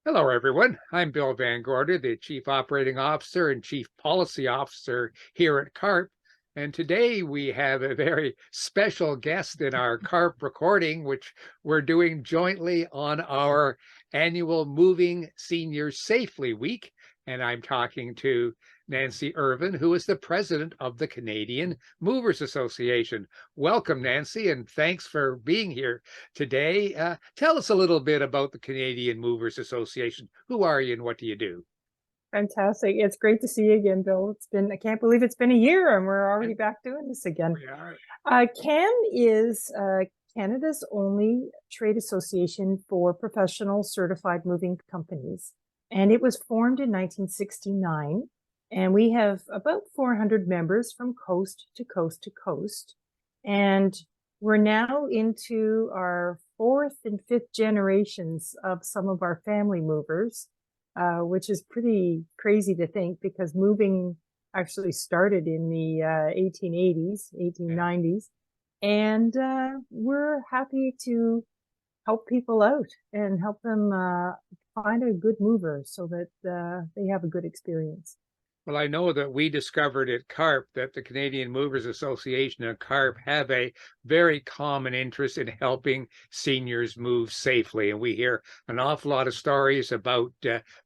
Hello, everyone. I'm Bill Van Gorder, the Chief Operating Officer and Chief Policy Officer here at CARP. And today we have a very special guest in our CARP recording, which we're doing jointly on our annual Moving Seniors Safely Week. And I'm talking to Nancy Irvine, who is the president of the Canadian Movers Association. Welcome, Nancy, and thanks for being here today. Tell us a little bit about the Canadian Movers Association. Who are you and what do you do? Fantastic. It's great to see you again, Bill. I can't believe it's been a year and we're already back doing this again. We are. CAN is Canada's only trade association for professional certified moving companies. And it was formed in 1969. And we have about 400 members from coast to coast to coast. And we're now into our fourth and fifth generations of some of our family movers. Which is pretty crazy to think because moving actually started in the 1880s, 1890s. And we're happy to help people out and help them find a good mover so that they have a good experience. Well, I know that we discovered at CARP that the Canadian Movers Association and CARP have a very common interest in helping seniors move safely. And we hear an awful lot of stories about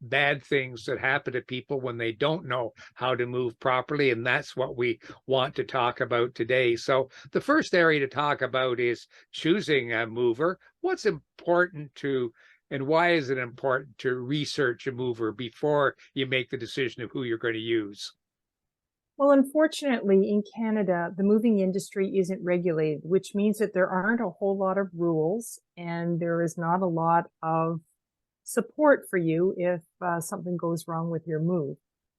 bad things that happen to people when they don't know how to move properly. And that's what we want to talk about today. So the first area to talk about is choosing a mover. What's important to and why is it important to research a mover before you make the decision of who you're going to use? Well, unfortunately, in Canada, the moving industry isn't regulated, which means that there aren't a whole lot of rules and there is not a lot of support for you if something goes wrong with your move.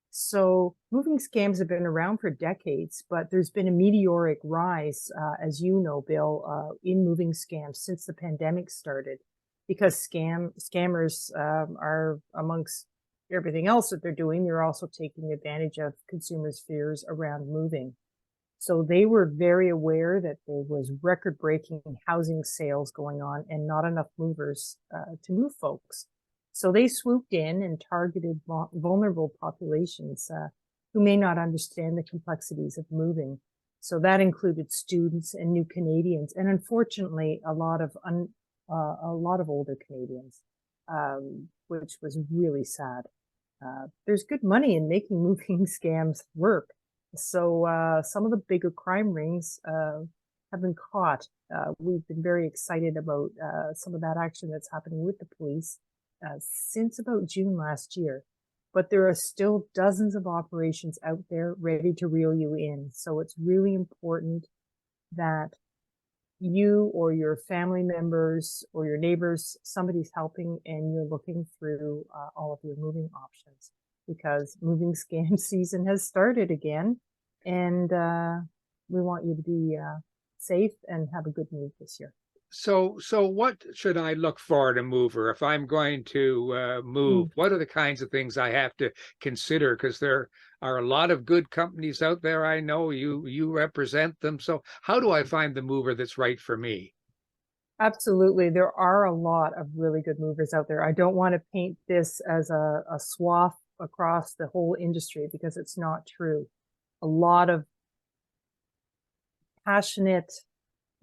So moving scams have been around for decades, but there's been a meteoric rise, as you know, Bill, in moving scams since the pandemic started, because scammers are amongst everything else that they're doing, they're also taking advantage of consumers' fears around moving. So they were very aware that there was record-breaking housing sales going on and not enough movers to move folks. So they swooped in and targeted vulnerable populations who may not understand the complexities of moving. So that included students and new Canadians, and unfortunately, a lot of older Canadians, which was really sad. There's good money in making moving scams work. So some of the bigger crime rings have been caught. We've been very excited about some of that action that's happening with the police since about June last year. But there are still dozens of operations out there ready to reel you in. So it's really important that you or your family members or your neighbors, somebody's helping and you're looking through all of your moving options, because moving scam season has started again, and we want you to be safe and have a good move this year. So what should I look for in a mover if I'm going to move? What are the kinds of things I have to consider? Because there are a lot of good companies out there. I know you represent them. So how do I find the mover that's right for me? Absolutely. There are a lot of really good movers out there. I don't want to paint this as a swath across the whole industry, because it's not true. A lot of passionate,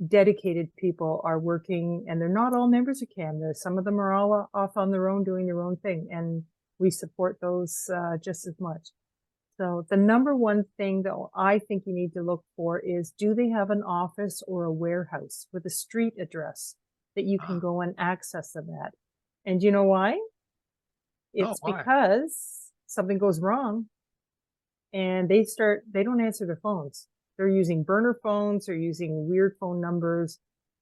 dedicated people are working, and they're not all members of CAN. Some of them are all off on their own doing their own thing, and we support those just as much. So the number one thing that I think you need to look for is, do they have an office or a warehouse with a street address that you can go and access them at? And you know why? It's Why? because something goes wrong and they don't answer their phones. They're using burner phones, they're using weird phone numbers.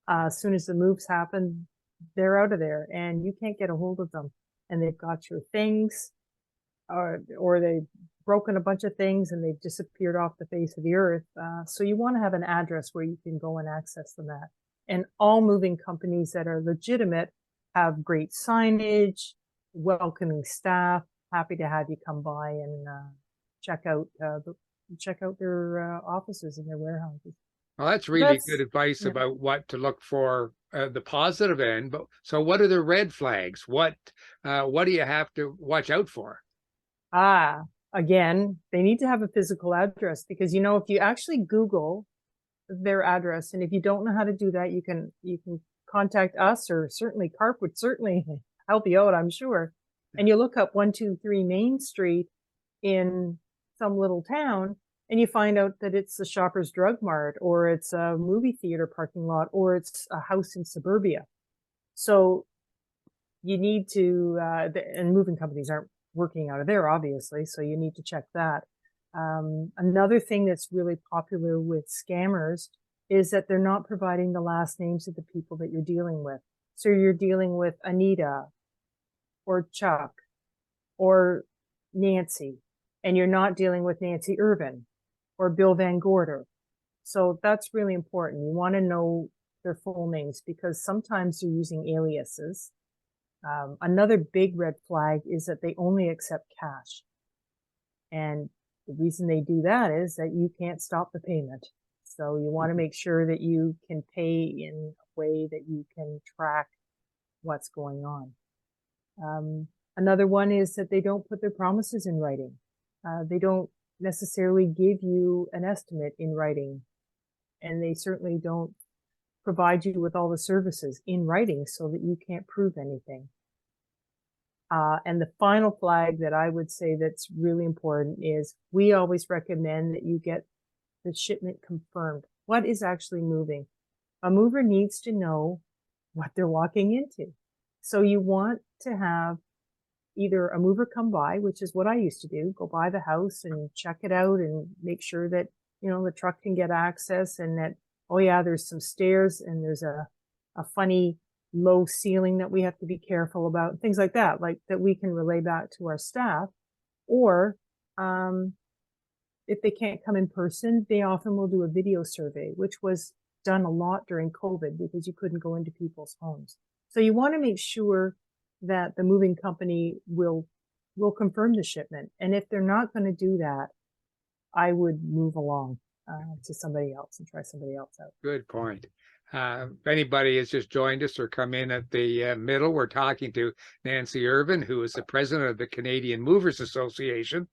As soon as the moves happen, they're out of there and you can't get a hold of them. And they've got your things, or they've broken a bunch of things and they've disappeared off the face of the earth. So you want to have an address where you can go and access them at. And all moving companies that are legitimate have great signage, welcoming staff, happy to have you come by and check out their offices and their warehouses. Well, that's really good advice about what to look for the positive end, but so what are the red flags? What do you have to watch out for? Ah, again, they need to have a physical address because, you know, if you actually Google their address, and if you don't know how to do that, you can contact us, or certainly CARP would certainly help you out, I'm sure. And you look up 123 Main Street in some little town, and you find out that it's the Shoppers Drug Mart, or it's a movie theater parking lot, or it's a house in suburbia. So you need to, and moving companies aren't working out of there, obviously, so you need to check that. Another thing that's really popular with scammers is that they're not providing the last names of the people that you're dealing with. So you're dealing with Anita or Chuck or Nancy, and you're not dealing with Nancy Irvine or Bill Van Gorder. So that's really important. You want to know their full names because sometimes they're using aliases. Another big red flag is that they only accept cash. And the reason they do that is that you can't stop the payment. So you want to make sure that you can pay in a way that you can track what's going on. Another one is that they don't put their promises in writing. They don't necessarily give you an estimate in writing, and they certainly don't provide you with all the services in writing so that you can't prove anything. And the final flag that I would say that's really important is we always recommend that you get the shipment confirmed. What is actually moving? A mover needs to know what they're walking into. So you want to have either a mover come by, which is what I used to do, go by the house and check it out and make sure that, you know, the truck can get access, and that, oh yeah, there's some stairs and there's a funny low ceiling that we have to be careful about, things like that we can relay back to our staff. Or if they can't come in person, they often will do a video survey, which was done a lot during COVID because you couldn't go into people's homes. So you want to make sure that the moving company will confirm the shipment. And if they're not going to do that, I would move along to somebody else and try somebody else out. Good point. If anybody has just joined us or come in at the middle, we're talking to Nancy Irvine, who is the president of the Canadian Movers Association.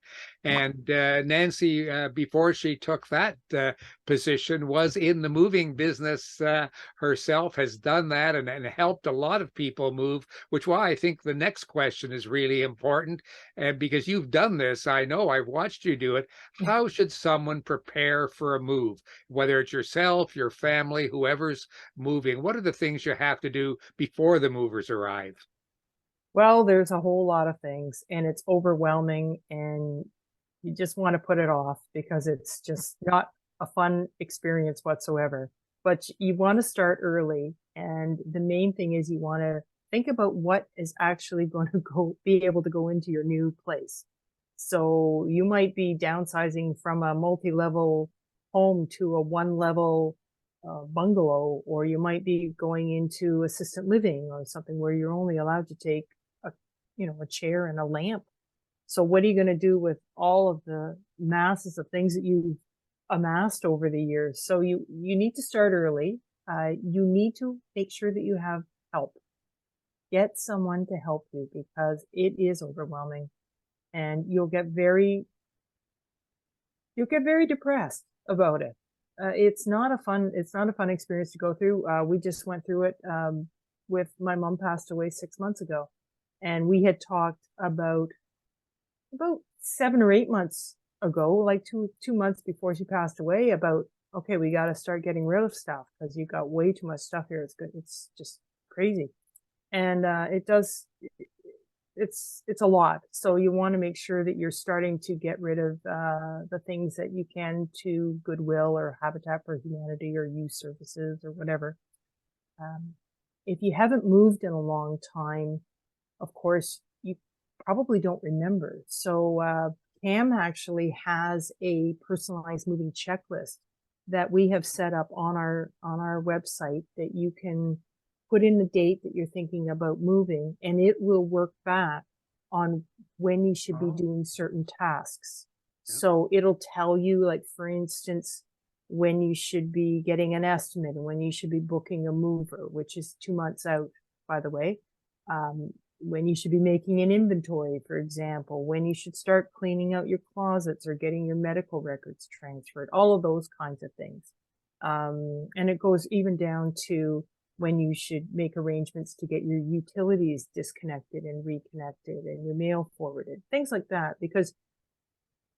And Nancy, before she took that position, was in the moving business herself, has done that and helped a lot of people move, which why I think the next question is really important. And because you've done this, I know I've watched you do it. How should someone prepare for a move, whether it's yourself, your family, whoever's moving? What are the things you have to do before the movers arrive? Well, there's a whole lot of things, and it's overwhelming, and you just want to put it off because it's just not a fun experience whatsoever. But you want to start early, and the main thing is you want to think about what is actually going to be able to go into your new place. So you might be downsizing from a multi-level home to a one-level bungalow, or you might be going into assisted living or something where you're only allowed to take a chair and a lamp. So what are you going to do with all of the masses of things that you've amassed over the years? So you need to start early. You need to make sure that you have help. Get someone to help you because it is overwhelming, and you'll get very depressed about it. It's not a fun experience to go through. We just went through it with my mom passed away 6 months ago, and we had talked about 7 or 8 months ago, like two months before she passed away, about, okay, we got to start getting rid of stuff because you got way too much stuff here. It's just crazy. And it's a lot. So you want to make sure that you're starting to get rid of the things that you can to Goodwill or Habitat for Humanity or youth services or whatever. If you haven't moved in a long time, of course, you probably don't remember. So CAM actually has a personalized moving checklist that we have set up on our website that you can put in the date that you're thinking about moving, and it will work back on when you should be doing certain tasks. So it'll tell you, like, for instance, when you should be getting an estimate, and when you should be booking a mover, which is 2 months out, by the way. When you should be making an inventory, for example, when you should start cleaning out your closets or getting your medical records transferred, all of those kinds of things. And it goes even down to when you should make arrangements to get your utilities disconnected and reconnected and your mail forwarded, things like that. Because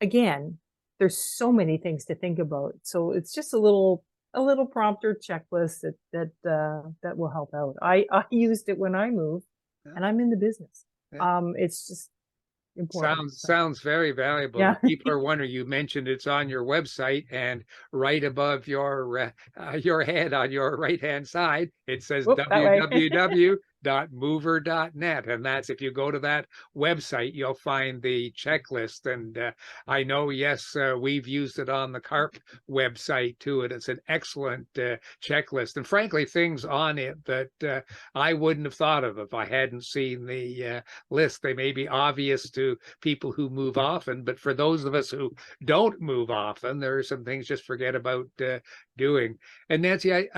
again, there's so many things to think about. So it's just a little prompter checklist that will help out. I used it when I moved, and I'm in the business. It's just important. Sounds very valuable. Yeah. People are wondering, you mentioned it's on your website, and right above your head on your right-hand side, it says Whoop, that way. www.mover.net. And that's, if you go to that website, you'll find the checklist. And I know, yes, we've used it on the CARP website too, and it's an excellent checklist. And frankly, things on it that I wouldn't have thought of if I hadn't seen the list. They may be obvious to people who move often, but for those of us who don't move often, there are some things just forget about doing. And Nancy,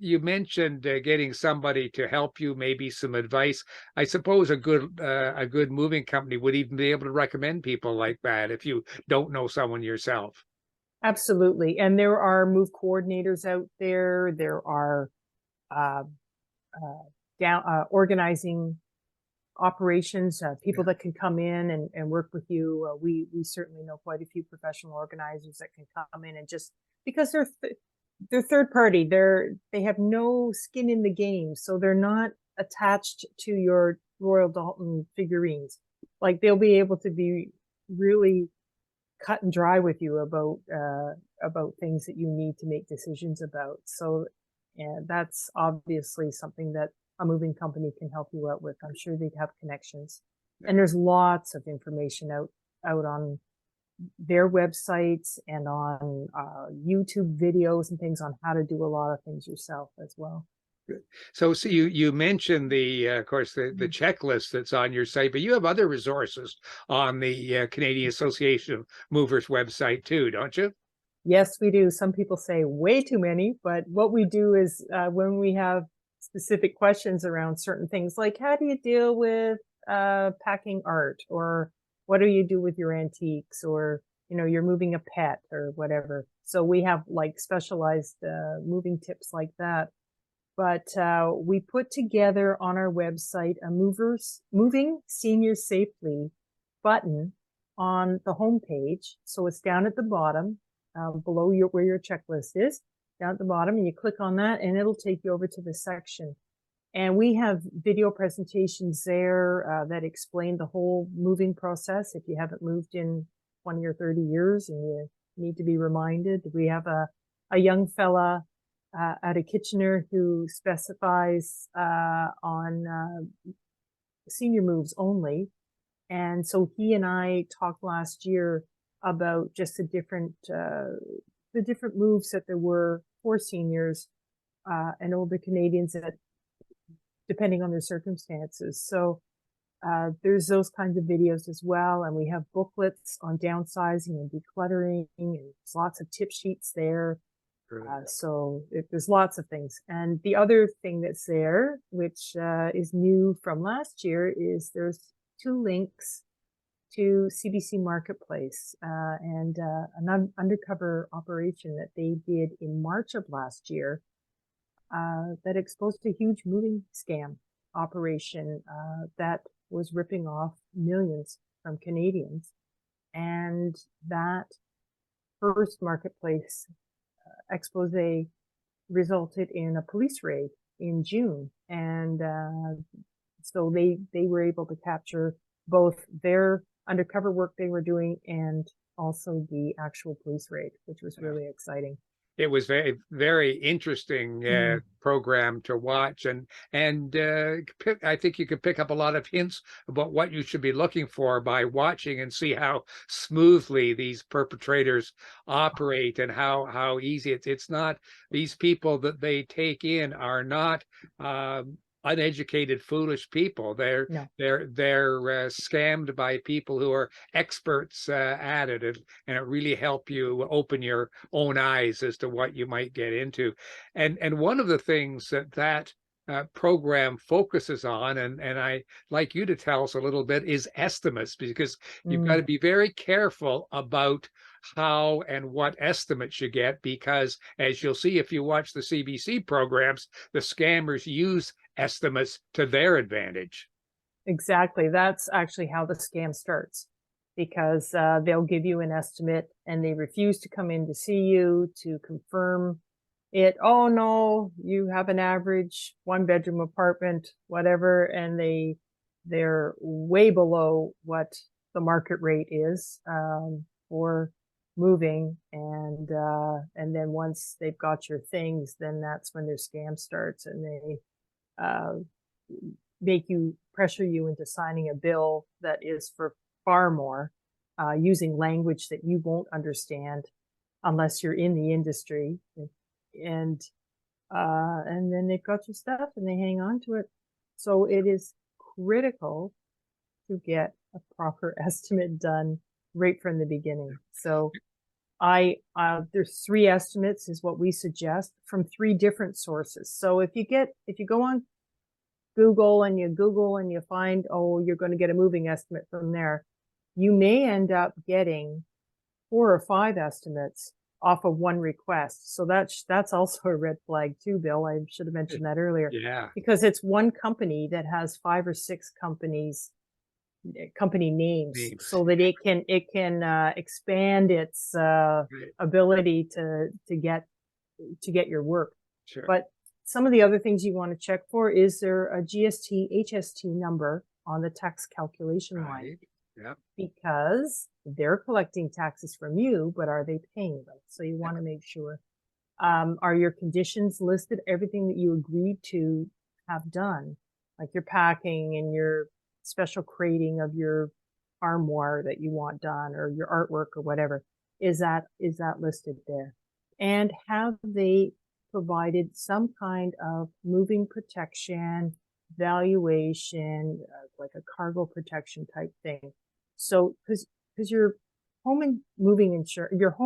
you mentioned getting somebody to help you, maybe some advice. I suppose a good moving company would even be able to recommend people like that if you don't know someone yourself. Absolutely. And there are move coordinators out there. There are organizing operations, people that can come in and work with you. We certainly know quite a few professional organizers that can come in, and just because they're third party, they have no skin in the game, so they're not attached to your Royal Dalton figurines. Like, they'll be able to be really cut and dry with you about things that you need to make decisions about. So, and that's obviously something that a moving company can help you out with. I'm sure they'd have connections. And there's lots of information out on their websites and on YouTube videos and things on how to do a lot of things yourself as well. Good. So you mentioned of course, the checklist that's on your site, but you have other resources on the Canadian Association of Movers website too, don't you? Yes, we do. Some people say way too many, but what we do is when we have specific questions around certain things, like how do you deal with packing art, or what do you do with your antiques, or you're moving a pet or whatever. So we have like specialized moving tips like that. But we put together on our website a moving seniors safely button on the homepage. So it's down at the bottom, below where your checklist is, down at the bottom, and you click on that and it'll take you over to the section. And we have video presentations there that explain the whole moving process. If you haven't moved in 20 or 30 years and you need to be reminded, we have a young fella out of Kitchener who specifies on senior moves only. And so he and I talked last year about just the different moves that there were for seniors and older Canadians, that depending on their circumstances. So there's those kinds of videos as well. And we have booklets on downsizing and decluttering, and there's lots of tip sheets there. So there's lots of things. And the other thing that's there, which is new from last year, is there's 2 links to CBC Marketplace and an undercover operation that they did in March of last year that exposed a huge moving scam operation that was ripping off millions from Canadians. And that first marketplace expose resulted in a police raid in June. And so they were able to capture both their undercover work they were doing and also the actual police raid, which was really exciting. It was very, very interesting program to watch, and I think you could pick up a lot of hints about what you should be looking for by watching, and see how smoothly these perpetrators operate and how easy it's not. These people that they take in are not uneducated, foolish people. No. They're scammed by people who are experts at it, and it really help you open your own eyes as to what you might get into. And one of the things that program focuses on, and I like you to tell us a little bit, is estimates, because you've got to Mm, be very careful about how and what estimates you get, because as you'll see if you watch the CBC programs, the scammers use estimates to their advantage. exactly. That's actually how the scam starts, because they'll give you an estimate and they refuse to come in to see you to confirm it. Oh no, you have an average 1 bedroom apartment, whatever, and they're way below what the market rate is for moving, and then once they've got your things, then that's when their scam starts, and they uh, make you pressure you into signing a bill that is for far more, using language that you won't understand unless you're in the industry, and and then they've got your stuff and they hang on to it. So it is critical to get a proper estimate done right from the beginning. So there's 3 estimates is what we suggest from 3 different sources. So if you go on Google and you find, oh, you're going to get a moving estimate from there, you may end up getting 4 or 5 estimates off of one request. So that's also a red flag too, Bill. I should have mentioned that earlier, Yeah. because it's one company that has 5 or 6 company names, Names. so that it can expand its Right. ability to get your work. Sure. But some of the other things you want to check for, is there a GST, HST number on the tax calculation line? Right. Yeah. Because they're collecting taxes from you, but are they paying them? So you want to make sure. Are your conditions listed, everything that you agreed to have done, like your packing and your special crating of your armoire that you want done, or your artwork or whatever, is that listed there? And have they provided some kind of moving protection, valuation, like a cargo protection type thing? So, because your home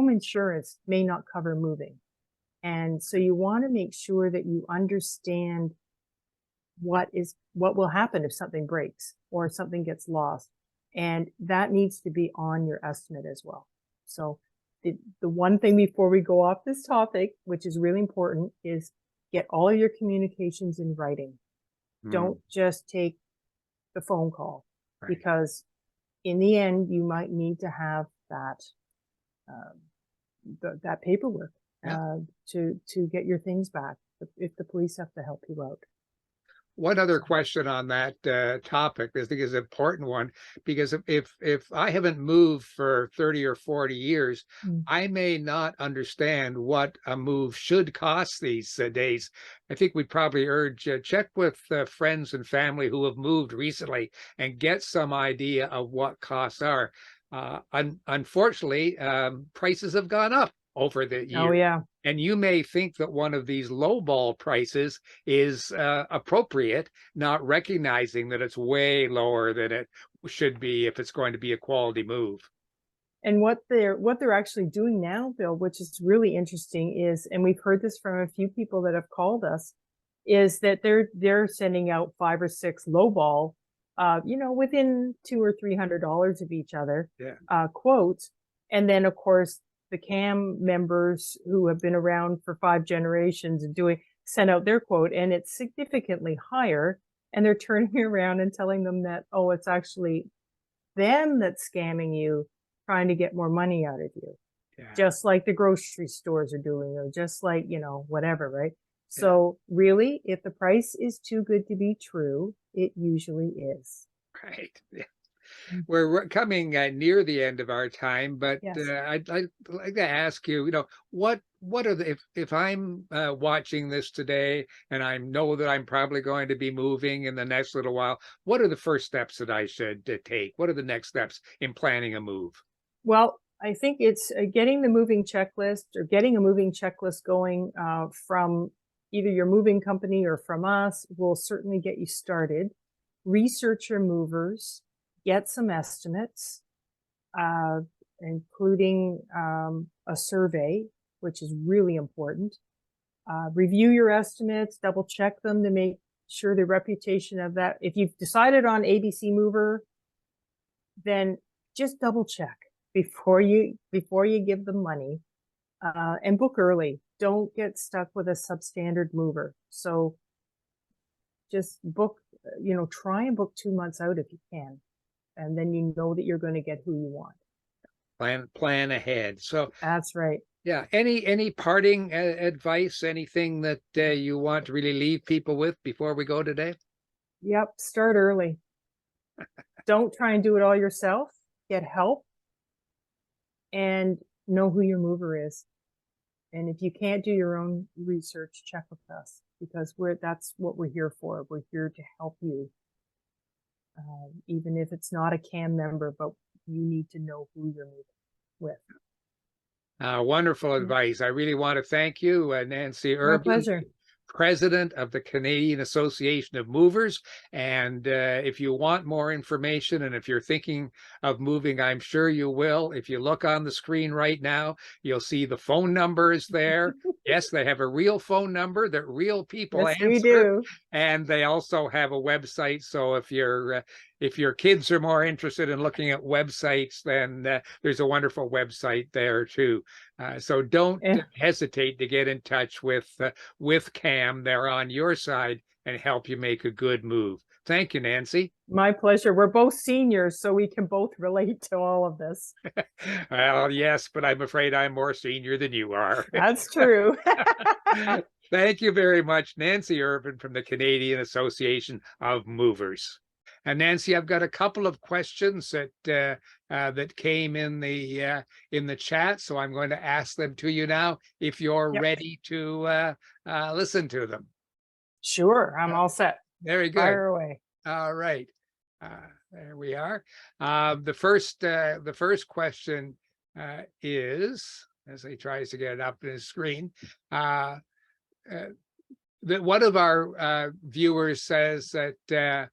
insurance may not cover moving. And so you want to make sure that you understand what will happen if something breaks or something gets lost. And that needs to be on your estimate as well. So the one thing before we go off this topic, which is really important, is get all of your communications in writing. Don't just take the phone call, Right. because in the end, you might need to have that paperwork to get your things back if the police have to help you out. One other question on that topic, I think is an important one, because if I haven't moved for 30 or 40 years, Mm. I may not understand what a move should cost these days. I think we'd probably urge check with friends and family who have moved recently and get some idea of what costs are. Unfortunately, prices have gone up over the Oh years. yeah. And you may think that one of these lowball prices is appropriate, not recognizing that it's way lower than it should be if it's going to be a quality move. And what they're actually doing now, Bill, which is really interesting, is, and we've heard this from a few people that have called us, is that they're sending out 5 or 6 lowball, within $200 or $300 of each other, Yeah. quotes, and then of course the CAM members who have been around for 5 generations and send out their quote, and it's significantly higher, and they're turning around and telling them that, oh, it's actually them that's scamming you, trying to get more money out of you, Yeah. just like the grocery stores are doing, or just like, whatever, right? Yeah. So really, if the price is too good to be true, it usually is. Right. We're coming near the end of our time, but Yes. I'd like to ask you, what are the, if I'm watching this today and I know that I'm probably going to be moving in the next little while, what are the first steps that I should take? What are the next steps in planning a move? Well, I think it's getting the moving checklist, or getting a moving checklist going from either your moving company or from us, we'll certainly get you started. Research your movers, get some estimates, including a survey, which is really important. Review your estimates, double check them to make sure the reputation of that. If you've decided on ABC Mover, then just double check before you give them money, and book early. Don't get stuck with a substandard mover. So just book, try and book 2 months out if you can. And then you know that you're going to get who you want. Plan ahead. So that's right. Yeah. Any parting advice, anything that you want to really leave people with before we go today? Yep. Start early. Don't try and do it all yourself. Get help and know who your mover is. And if you can't do your own research, check with us, because that's what we're here for. We're here to help you. Even if it's not a CAM member, but you need to know who you're moving with. Wonderful advice. I really want to thank you, Nancy Irvine, my pleasure, President of the Canadian Association of Movers. And if you want more information, and if you're thinking of moving, I'm sure you will. If you look on the screen right now, you'll see the phone numbers there. Yes, they have a real phone number that real people yes, answer. we do. And they also have a website. So if your kids are more interested in looking at websites, then there's a wonderful website there too. So don't hesitate to get in touch with CAM. They're on your side and help you make a good move. Thank you, Nancy. My pleasure. We're both seniors, so we can both relate to all of this. Well, yes, but I'm afraid I'm more senior than you are. That's true. Thank you very much, Nancy Irvine from the Canadian Association of Movers. And Nancy, I've got a couple of questions that came in the chat, so I'm going to ask them to you now, if you're ready to listen to them. Sure, I'm all set. Very good. Fire away. All right, there we are. The first question is, as he tries to get it up on his screen, that one of our viewers says that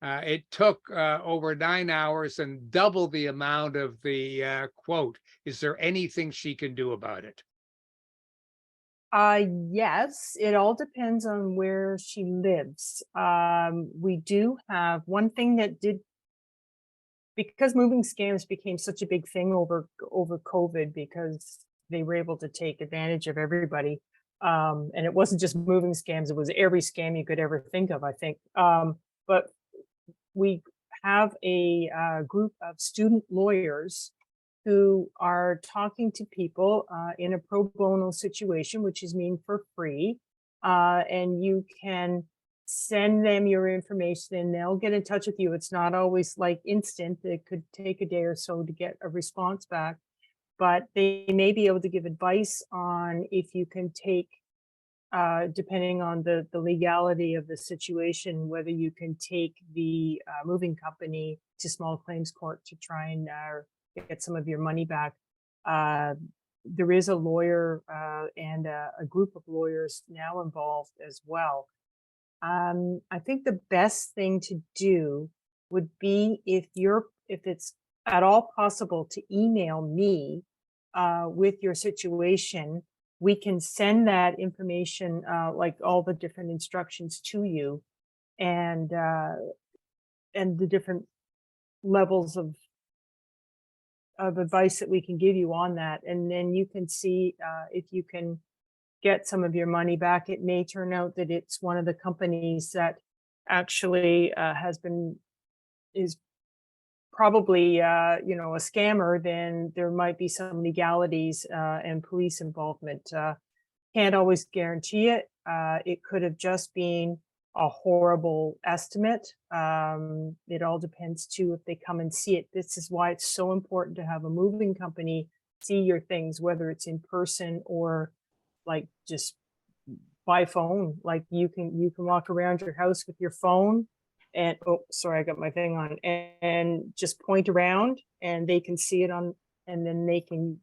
it took over 9 hours and double the amount of the quote. Is there anything she can do about it? Yes, it all depends on where she lives. We do have one thing that because moving scams became such a big thing over COVID, because they were able to take advantage of everybody. And it wasn't just moving scams, it was every scam you could ever think of, I think. But we have a group of student lawyers who are talking to people in a pro bono situation, which is mean for free. And you can send them your information and they'll get in touch with you. It's not always like instant. It could take a day or so to get a response back, but they may be able to give advice on if you can take, depending on the legality of the situation, whether you can take the moving company to small claims court to try and get some of your money back. There is a lawyer and a group of lawyers now involved as well. I think the best thing to do would be, if it's at all possible, to email me with your situation. We can send that information, like all the different instructions to you, and the different levels of advice that we can give you on that. And then you can see if you can get some of your money back. It may turn out that it's one of the companies that actually is probably a scammer. Then there might be some legalities and police involvement. Can't always guarantee it. It could have just been a horrible estimate. It all depends too if they come and see it. This is why it's so important to have a moving company see your things, whether it's in person or like just by phone. Like you can walk around your house with your phone and, oh, sorry, I got my thing on, and just point around and they can see it on, and then they can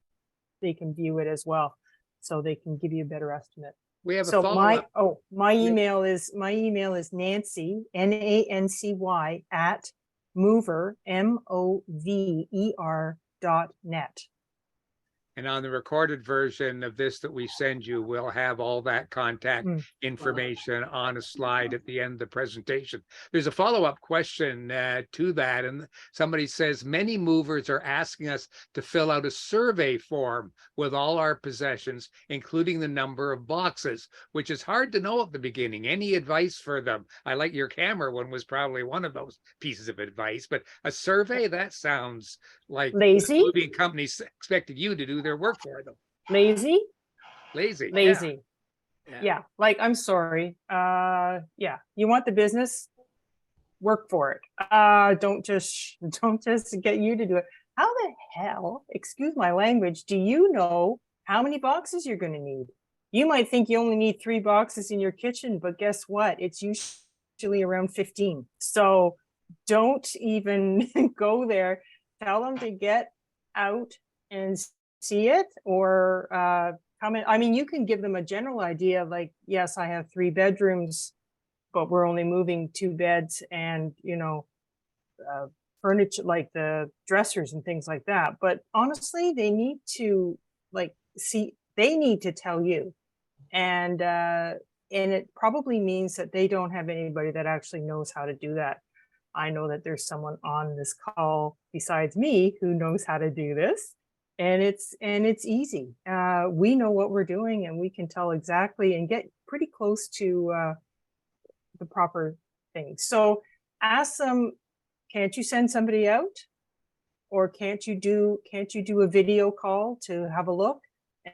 view it as well. So they can give you a better estimate. We have a So follow-up. my email is Nancy, NANCY at mover, MOVER.net. And on the recorded version of this that we send you, we'll have all that contact information on a slide at the end of the presentation. There's a follow-up question to that. And somebody says, many movers are asking us to fill out a survey form with all our possessions, including the number of boxes, which is hard to know at the beginning. Any advice for them? I like your camera one was probably one of those pieces of advice, but a survey, that sounds like Lazy, moving companies expected you to do their work for them. lazy, Lazy. Yeah. Like, I'm sorry. Yeah. You want the business? Work for it. Don't just get you to do it. How the hell, excuse my language, do you know how many boxes you're going to need? You might think you only need 3 boxes in your kitchen, but guess what? It's usually around 15. So don't even go there. Tell them to get out and see it, or come in. I mean, you can give them a general idea, like, yes, I have 3 bedrooms, but we're only moving 2 beds and, furniture, like the dressers and things like that. But honestly, they need to they need to tell you. And it probably means that they don't have anybody that actually knows how to do that. I know that there's someone on this call besides me who knows how to do this. And it's easy. We know what we're doing, and we can tell exactly and get pretty close to the proper thing. So ask them, can't you send somebody out? Or can't you do a video call to have a look?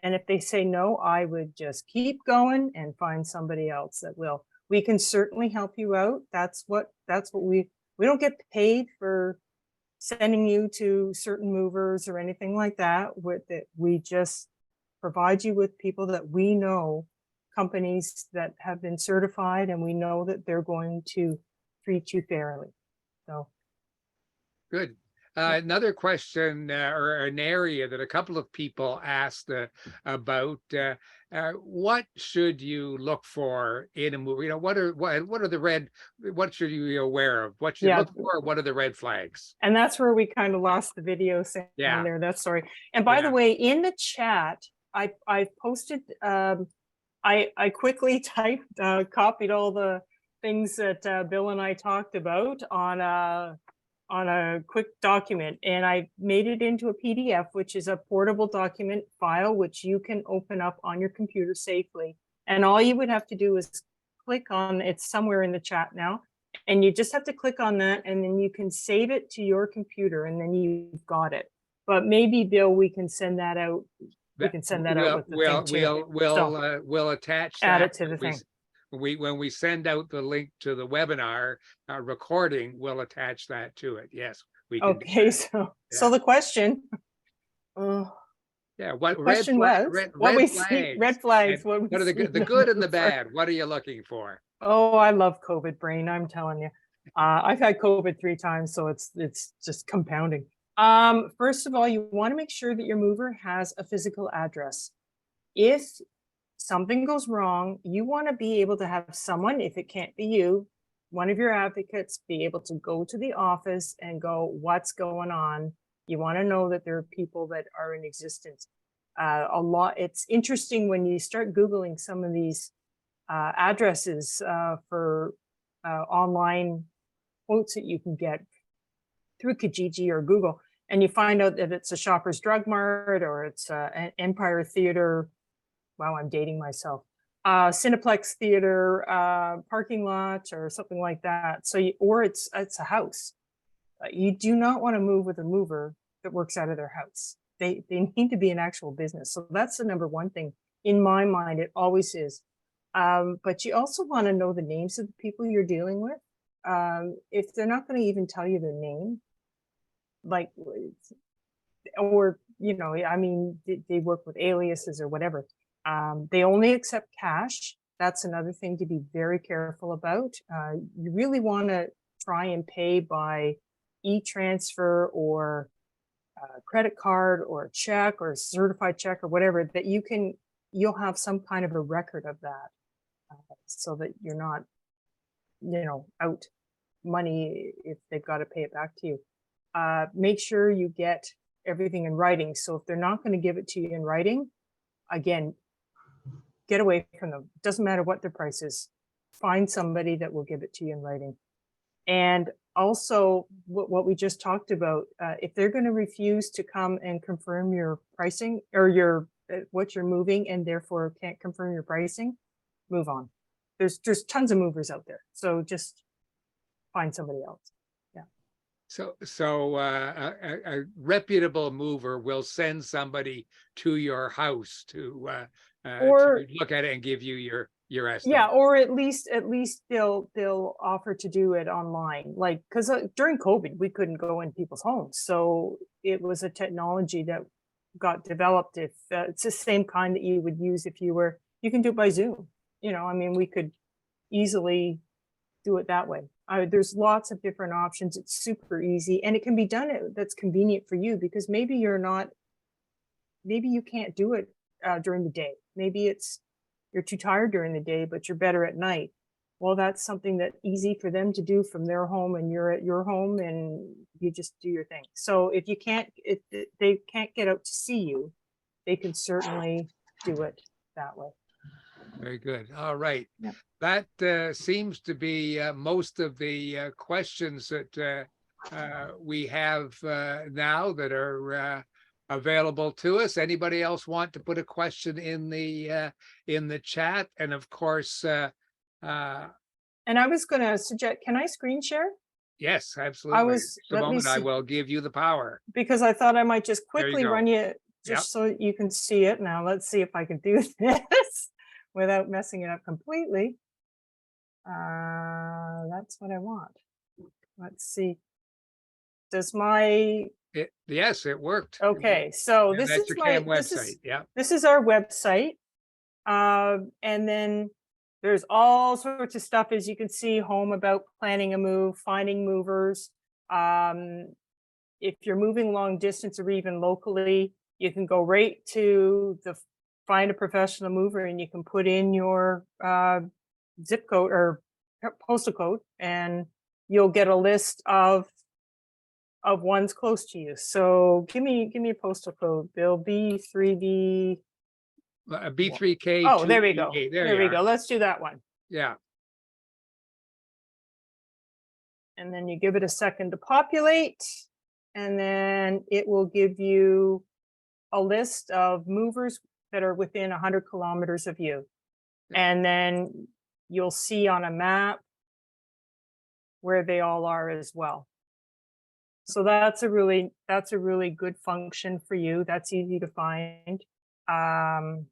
And if they say no, I would just keep going and find somebody else that will. We can certainly help you out. That's what we don't get paid for sending you to certain movers or anything like that. We just provide you with people that we know, companies that have been certified, and we know that they're going to treat you fairly. So good. Another question or an area that a couple of people asked about, what should you look for in a movie? What should you be aware of? What should you look for? What are the red flags? And that's where we kind of lost the video sound there. That's sorry. And by the way, in the chat, I posted, I quickly typed, copied all the things that Bill and I talked about on a quick document, and I made it into a PDF, which is a portable document file, which you can open up on your computer safely. And all you would have to do is click on, it's somewhere in the chat now, and you just have to click on that, and then you can save it to your computer, and then you've got it. But maybe, Bill, we can send that out. We can send that out with the thing too. We'll attach that. Add it to the thing. When we send out the link to the webinar recording, we'll attach that to it. Yes, we can. Okay, so the question. What the question was? Red flags. What are the good and the bad? What are you looking for? Oh, I love COVID brain. I'm telling you, I've had COVID 3 times, so it's just compounding. First of all, you want to make sure that your mover has a physical address. If something goes wrong, you want to be able to have someone, if it can't be you, one of your advocates, be able to go to the office and go, what's going on? You want to know that there are people that are in existence. It's interesting when you start Googling some of these addresses for online quotes that you can get through Kijiji or Google, and you find out that it's a Shoppers Drug Mart, or it's an Empire Theater. Wow, I'm dating myself. Cineplex Theater parking lot or something like that. So, or it's a house. You do not want to move with a mover that works out of their house. They need to be an actual business. So that's the number one thing in my mind. It always is. But you also want to know the names of the people you're dealing with. If they're not going to even tell you their name, like, or I mean, they work with aliases or whatever. They only accept cash. That's another thing to be very careful about. You really want to try and pay by e-transfer or credit card or check or certified check or whatever, that you can you'll have some kind of a record of that, so that you're not, out money if they've got to pay it back to you. Make sure you get everything in writing. So if they're not going to give it to you in writing, again, get away from them. Doesn't matter what their price is. Find somebody that will give it to you in writing. And also what we just talked about, if they're going to refuse to come and confirm your pricing or your what you're moving and therefore can't confirm your pricing, move on. There's tons of movers out there. So just find somebody else. Yeah. So a reputable mover will send somebody to your house to look at it and give you your estimate. Yeah, or at least they'll offer to do it online, like, because during COVID we couldn't go in people's homes, so it was a technology that got developed. If it's the same kind that you would use if you can do it by Zoom. I mean, we could easily do it that way. There's lots of different options. It's super easy, and it can be done that's convenient for you, because maybe you can't do it during the day. Maybe you're too tired during the day, but you're better at night. Well, that's something that's easy for them to do from their home, and you're at your home and you just do your thing. So if they can't get out to see you, they can certainly do it that way. Very good. All right. Yep. That seems to be most of the questions that we have now that are available to us. Anybody else want to put a question in the chat? And of course, and I was going to suggest, can I screen share? Yes, absolutely. The moment I see, will give you the power, because I thought I might just quickly run you Yep. just so you can see it. Now let's see if I can do this without messing it up completely. That's what I want. Let's see. Does my yes, it worked. Okay, so And this that's is your CAM website. Yeah. This is our website. And then there's all sorts of stuff, as you can see, home about planning a move, finding movers. If you're moving long distance or even locally, you can go right to the find a professional mover, and you can put in your zip code or postal code, and you'll get a list of ones close to you. So give me a postal code, Bill. B3B. B3K. Oh, there we go. There we go. Let's do that one. Yeah. And then you give it a second to populate, and then it will give you a list of movers that are within 100 kilometers of you. And then you'll see on a map where they all are as well. So that's a really good function for you. That's easy to find. And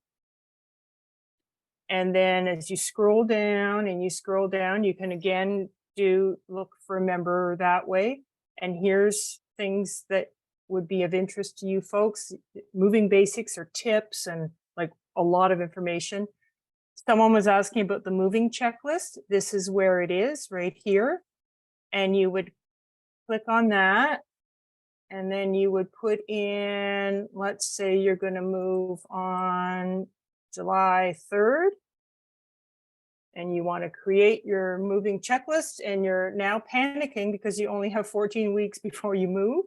then as you scroll down, you can again look for a member that way. And here's things that would be of interest to you folks. Moving basics or tips, and like a lot of information. Someone was asking about the moving checklist. This is where it is, right here. And you would click on that, and then you would put in, let's say you're going to move on July 3rd, and you want to create your moving checklist, and you're now panicking because you only have 14 weeks before you move.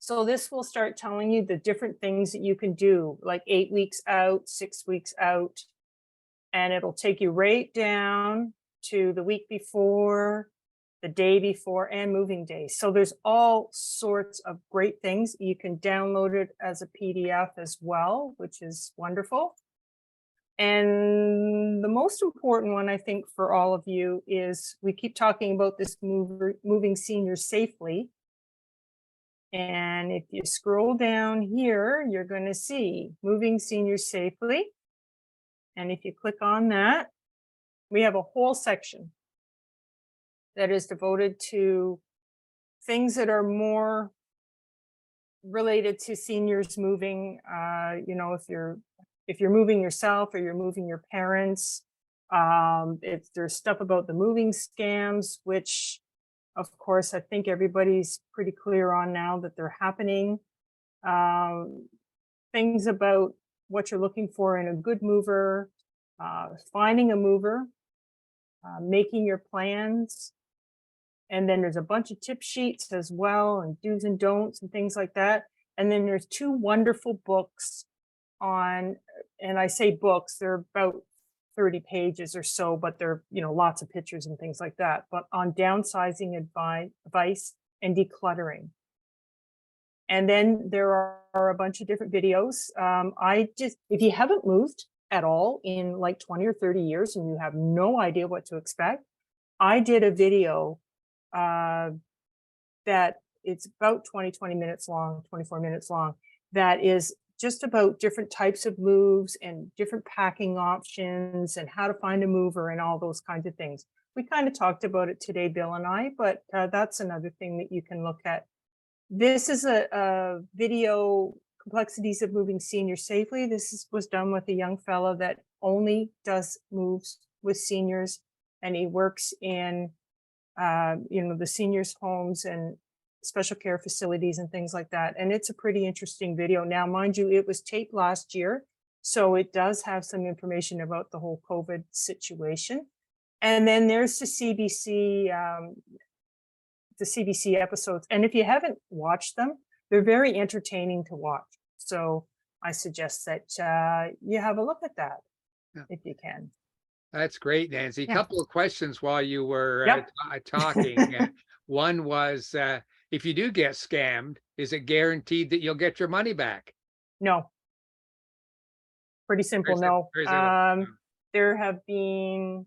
So this will start telling you the different things that you can do, like 8 weeks out, 6 weeks out, and it'll take you right down to the week before, the day before, and moving day. So there's all sorts of great things. You can download it as a PDF as well, which is wonderful. And the most important one, I think, for all of you is, we keep talking about this moving seniors safely. And if you scroll down here, you're going to see moving seniors safely. And if you click on that, we have a whole section that is devoted to things that are more related to seniors moving. If you're moving yourself or you're moving your parents, there's stuff about the moving scams, which of course I think everybody's pretty clear on now that they're happening. Things about what you're looking for in a good mover, finding a mover, making your plans. And then there's a bunch of tip sheets as well, and do's and don'ts and things like that. And then there's 2 wonderful books on, and I say books, they're about 30 pages or so, but they're, lots of pictures and things like that, but on downsizing advice and decluttering. And then there are a bunch of different videos. If you haven't moved at all in like 20 or 30 years and you have no idea what to expect, I did a video that it's about 20 minutes long, 24 minutes long, that is just about different types of moves and different packing options and how to find a mover and all those kinds of things. We kind of talked about it today, Bill and I, but that's another thing that you can look at. This is a video, Complexities of Moving Seniors Safely. Was done with a young fellow that only does moves with seniors, and he works in the seniors' homes and special care facilities and things like that. And it's a pretty interesting video. Now, mind you, it was taped last year, so it does have some information about the whole COVID situation. And then there's the CBC episodes. And if you haven't watched them, they're very entertaining to watch. So I suggest that you have a look at that if you can. That's great, Nancy. A Yeah. couple of questions while you were Yep. talking. One was, if you do get scammed, is it guaranteed that you'll get your money back? No. Pretty simple, no. Very simple. There have been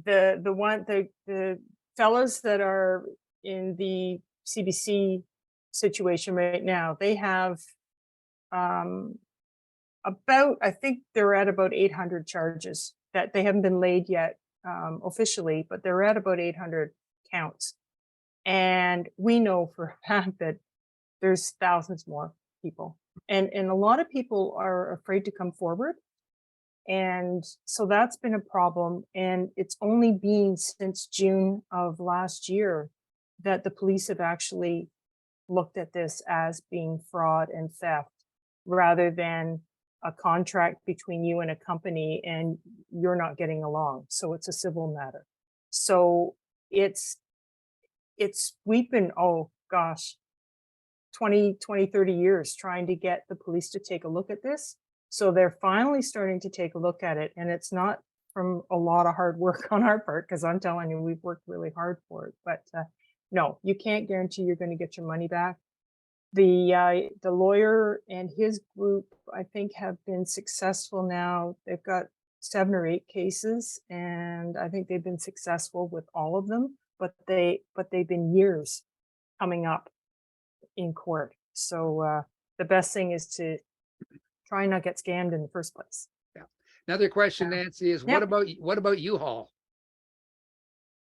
the fellows that are in the CBC situation right now. They have I think they're at about 800 charges that they haven't been laid yet officially, but they're at about 800 counts. And we know for a fact that there's thousands more people. And a lot of people are afraid to come forward. And so that's been a problem. And it's only been since June of last year that the police have actually looked at this as being fraud and theft, rather than a contract between you and a company and you're not getting along. So it's a civil matter. So we've been, 20, 30 years trying to get the police to take a look at this. So they're finally starting to take a look at it. And it's not from a lot of hard work on our part, because I'm telling you, we've worked really hard for it. But no, you can't guarantee you're going to get your money back. The lawyer and his group, I think, have been successful now. They've got 7 or 8 cases, and I think they've been successful with all of them, but they've been years coming up in court. So the best thing is to try and not get scammed in the first place. Yeah. Another question, Nancy, is what about U-Haul?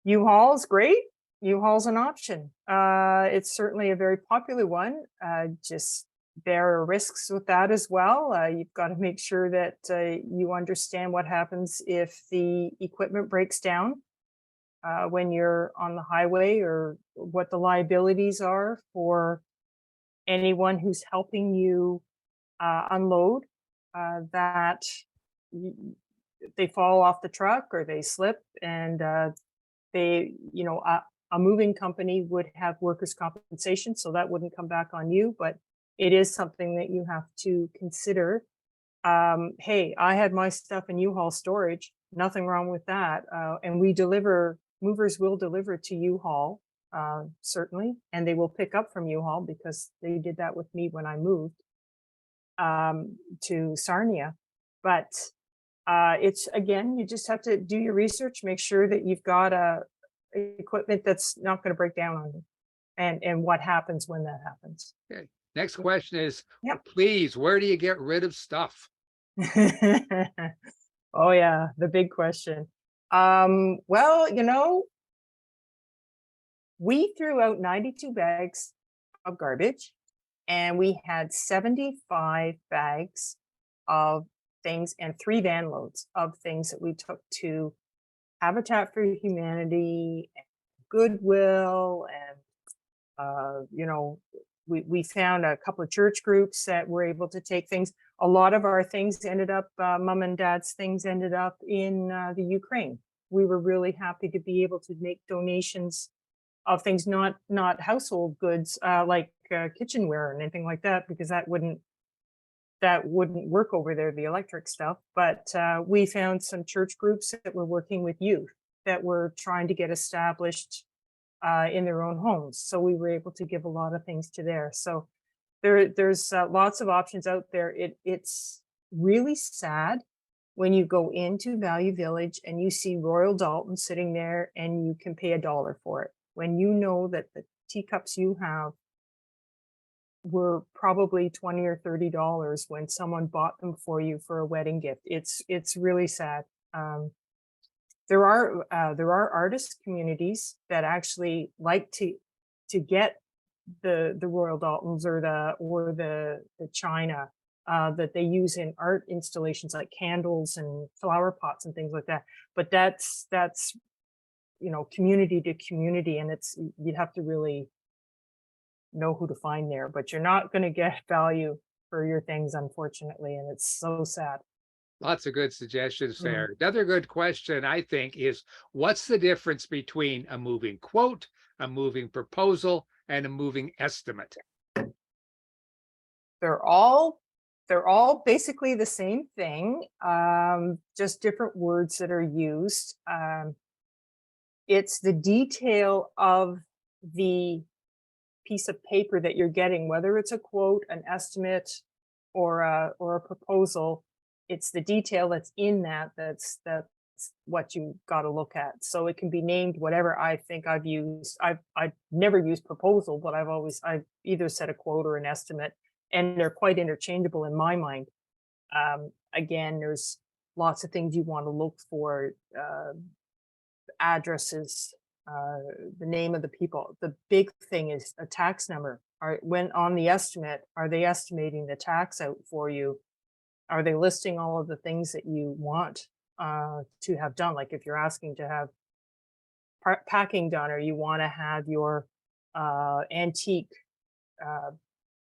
U-Haul is great. U-Haul's an option. It's certainly a very popular one. Just there are risks with that as well. You've got to make sure that you understand what happens if the equipment breaks down when you're on the highway, or what the liabilities are for anyone who's helping you unload, that they fall off the truck or they slip, and a moving company would have workers' compensation, so that wouldn't come back on you, but it is something that you have to consider. Hey, I had my stuff in U-Haul storage, nothing wrong with that. And movers will deliver to U-Haul, certainly, and they will pick up from U-Haul, because they did that with me when I moved to Sarnia. But it's, again, you just have to do your research, make sure that you've got equipment that's not going to break down on you, and what happens when that happens. Okay. Next question is, please, where do you get rid of stuff? Oh yeah, the big question. Well, we threw out 92 bags of garbage, and we had 75 bags of things and 3 van loads of things that we took to Habitat for Humanity, and Goodwill, and we found a couple of church groups that were able to take things. A lot of our things ended up, mom and dad's things ended up in the Ukraine. We were really happy to be able to make donations of things, not household goods, like kitchenware and anything like that, because that wouldn't work over there, the electric stuff. But we found some church groups that were working with youth that were trying to get established in their own homes. So we were able to give a lot of things to there. So there's lots of options out there. It's really sad when you go into Value Village and you see Royal Dalton sitting there and you can pay $1 for it, when you know that the teacups you have were probably $20 or $30 when someone bought them for you for a wedding gift. It's really sad. There are artist communities that actually like to get the Royal Daltons or the china that they use in art installations, like candles and flower pots and things like that. But that's community to community, and you'd have to really know who to find there. But you're not going to get value for your things, unfortunately, and it's so sad. Lots of good suggestions there. Another good question, I think, is what's the difference between a moving quote, a moving proposal, and a moving estimate? They're all basically the same thing, just different words that are used. It's the detail of the piece of paper that you're getting, whether it's a quote, an estimate, or a proposal. It's the detail that's in that's what you got to look at. So it can be named whatever. I think I've never used proposal, but I've either said a quote or an estimate, and they're quite interchangeable in my mind. Again, there's lots of things you want to look for, addresses, the name of the people. The big thing is a tax number. When on the estimate, are they estimating the tax out for you? Are they listing all of the things that you want to have done? Like if you're asking to have packing done, or you want to have your antique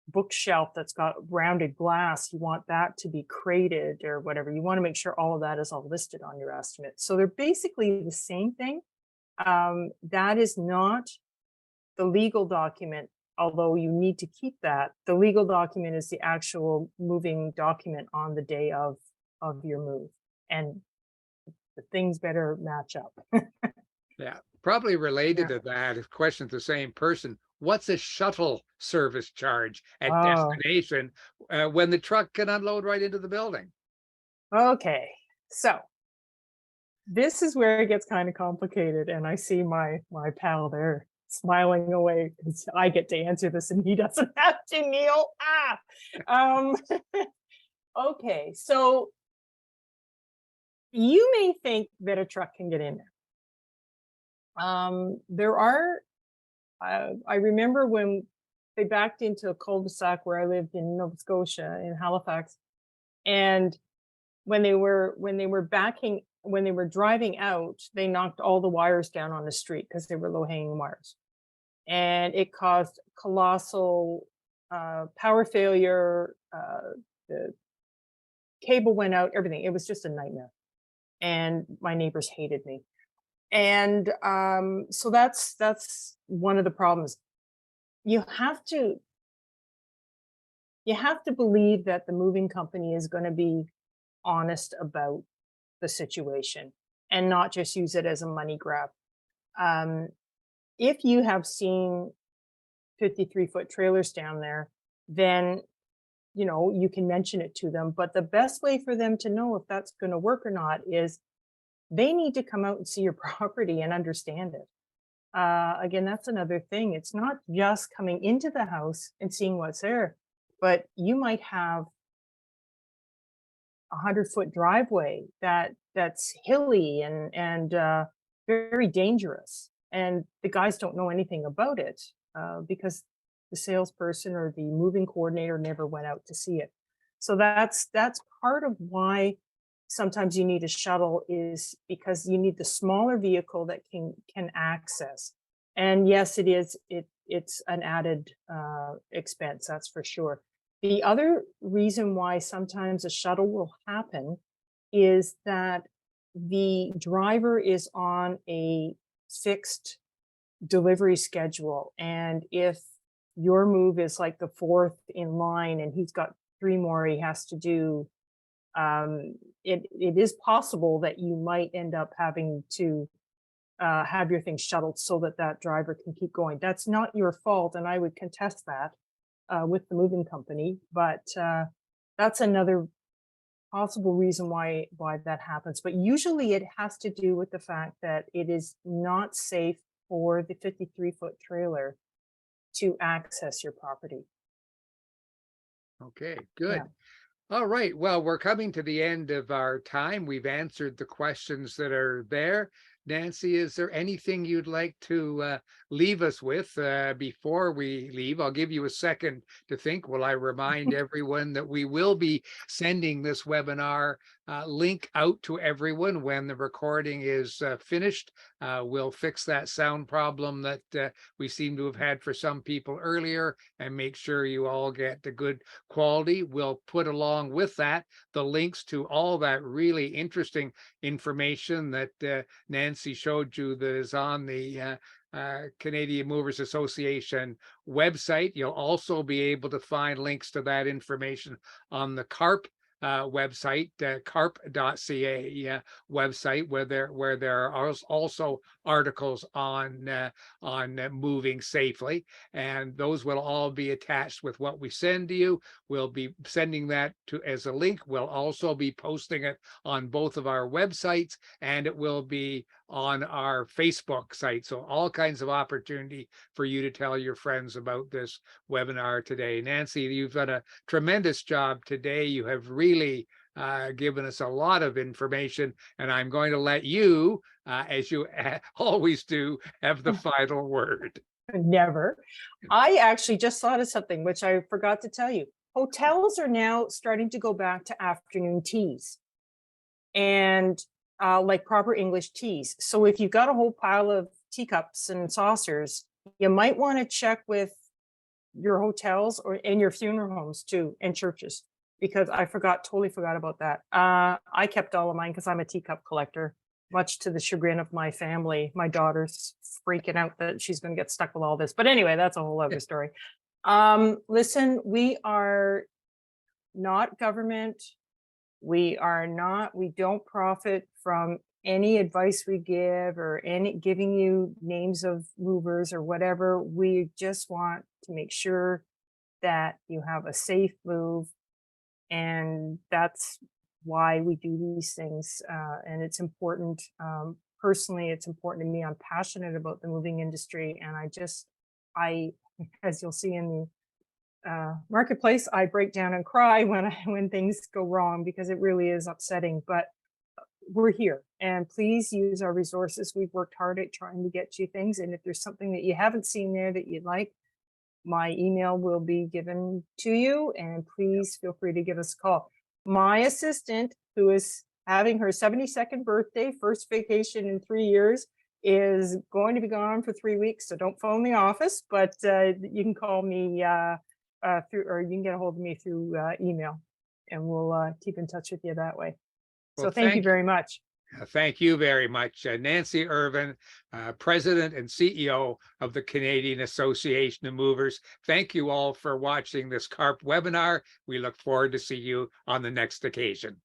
bookshelf that's got rounded glass, you want that to be crated or whatever. You want to make sure all of that is all listed on your estimate. So they're basically the same thing. That is not the legal document, although you need to keep that. The legal document is the actual moving document on the day of your move, and the things better match up. Yeah, probably related to that, if question's the same person, what's a shuttle service charge at destination when the truck can unload right into the building? Okay, so this is where it gets kind of complicated, and I see my pal there smiling away because I get to answer this and he doesn't have to, Neil. Okay, so you may think that a truck can get in there. There are, I remember when they backed into a cul-de-sac where I lived in Nova Scotia in Halifax, and when they were driving out, they knocked all the wires down on the street because they were low-hanging wires, and it caused colossal power failure. The cable went out, everything. It was just a nightmare, and my neighbors hated me. And so that's one of the problems. You have to believe that the moving company is going to be honest about the situation and not just use it as a money grab. If you have seen 53-foot trailers down there, then you can mention it to them. But the best way for them to know if that's going to work or not is they need to come out and see your property and understand it. Again, that's another thing. It's not just coming into the house and seeing what's there, but you might have a 100-foot driveway that's hilly and very dangerous, and the guys don't know anything about it because the salesperson or the moving coordinator never went out to see it. So that's part of why sometimes you need a shuttle, is because you need the smaller vehicle that can access. And yes, it is. It's an added expense, that's for sure. The other reason why sometimes a shuttle will happen is that the driver is on a fixed delivery schedule. And if your move is like the fourth in line and he's got 3 more he has to do, it is possible that you might end up having to have your thing shuttled so that that driver can keep going. That's not your fault, and I would contest that with the moving company. But that's another possible reason why that happens. But usually, it has to do with the fact that it is not safe for the 53-foot trailer to access your property. Okay, good. Yeah. All right. Well, we're coming to the end of our time. We've answered the questions that are there. Nancy, is there anything you'd like to leave us with before we leave? I'll give you a second to think while I remind everyone that we will be sending this webinar link out to everyone when the recording is finished. We'll fix that sound problem that we seem to have had for some people earlier and make sure you all get the good quality. We'll put along with that the links to all that really interesting information that Nancy showed you that is on the Canadian Movers Association website. You'll also be able to find links to that information on the CARP website, carp.ca website, where there are also articles on moving safely, and those will all be attached with what we send to you. We'll be sending that to as a link. We'll also be posting it on both of our websites, and it will be on our Facebook site. So all kinds of opportunity for you to tell your friends about this webinar today. Nancy, you've done a tremendous job today. You have really given us a lot of information, and I'm going to let you, as you always do, have the final word. Never. I actually just thought of something which I forgot to tell you. Hotels are now starting to go back to afternoon teas and like proper English teas. So if you've got a whole pile of teacups and saucers, you might want to check with your hotels or in your funeral homes too, and churches, because I totally forgot about that. I kept all of mine because I'm a teacup collector, much to the chagrin of my family. My daughter's freaking out that she's going to get stuck with all this. But anyway, that's a whole other story. Listen, we are not government. We don't profit from any advice we give or any giving you names of movers or whatever. We just want to make sure that you have a safe move. And that's why we do these things. And it's important. Personally, it's important to me. I'm passionate about the moving industry. And as you'll see in the marketplace, I break down and cry when things go wrong, because it really is upsetting. But we're here, and please use our resources. We've worked hard at trying to get you things, and if there's something that you haven't seen there that you'd like, my email will be given to you, and please feel free to give us a call. My assistant, who is having her 72nd birthday, first vacation in 3 years, is going to be gone for 3 weeks, so don't phone the office, but you can call me or you can get a hold of me through email, and we'll keep in touch with you that way. Well, so thank you very much. Thank you very much, Nancy Irvine, President and CEO of the Canadian Association of Movers. Thank you all for watching this CARP webinar. We look forward to see you on the next occasion.